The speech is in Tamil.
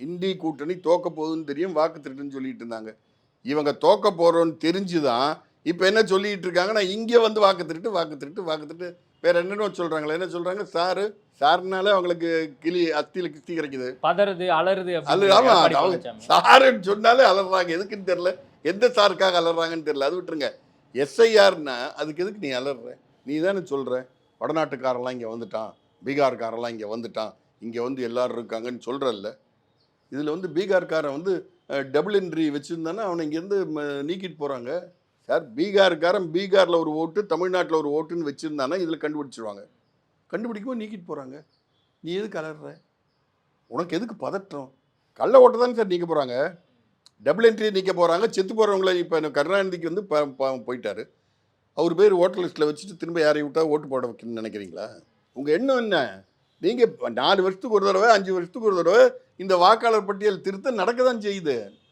இந்தி கூட்டணி தோக்க போகுதுன்னு தெரியும், வாக்கு திருட்டுன்னு சொல்லிட்டு இருந்தாங்க. இவங்க தோக்க போறோன்னு தெரிஞ்சுதான் இப்போ என்ன சொல்லிட்டு இருக்காங்கன்னா, இங்கே வந்து வாக்கு திருட்டு வாக்கு திருட்டு வாக்கு திருட்டு வேற என்னென்ன சொல்றாங்களே, என்ன சொல்றாங்க, சாருனாலே அவங்களுக்கு அத்தியில கிஸ்தி கிடைக்குது, பதறுது அலறுது அது அப்படின்னு ஆமா, எடப்பாடி அவங்க பழனிசாமி. சாருன்னு சொன்னாலே அலறாங்க. எதுக்குன்னு தெரியல, எந்த சாருக்காக அலறாங்கன்னு தெரியல. அது விட்டுருங்க. எஸ்ஐஆர்னா அதுக்கு எதுக்கு நீ அலற? நீ தானே சொல்ற வடநாட்டுக்காரெல்லாம் இங்கே வந்துட்டான், பீகார்காரெல்லாம் இங்கே வந்துட்டான், இங்கே வந்து எல்லாரும் இருக்காங்கன்னு சொல்கிறல்ல. இதில் வந்து பீகார்காரன் வந்து டபுள் என்ட்ரி வச்சுருந்தானா அவனை இங்கேருந்து நீக்கிட்டு போகிறாங்க. சார், பீகார்காரன் பீகாரில் ஒரு ஓட்டு, தமிழ்நாட்டில் ஒரு ஓட்டுன்னு வச்சுருந்தானா இதில் கண்டுபிடிச்சிருவாங்க. கண்டுபிடிக்கும்போது நீக்கிட்டு போகிறாங்க. நீ எதுக்கு அலற? உனக்கு எதுக்கு பதற்றம்? கள்ள ஓட்டை தானே சார் நீக்க போகிறாங்க, டபுள் என்ட்ரி நீக்க போகிறாங்க. செத்து போகிறவங்கள இப்போ கருணாநிதிக்கு வந்து போயிட்டாரு, அவர் பேர் ஓட்டர் லிஸ்ட்டில் வச்சுட்டு திரும்ப யாரையும் விட்டா ஓட்டு போட வைக்கணும்னு நினைக்கிறீங்களா? உங்கள் எண்ணம் என்ன? நீங்கள் 4 வருஷத்துக்கு ஒரு தடவை 5 வருஷத்துக்கு ஒரு தடவை இந்த வாக்காளர் பட்டியல் திருத்தம் நடக்க தான் செய்யுது.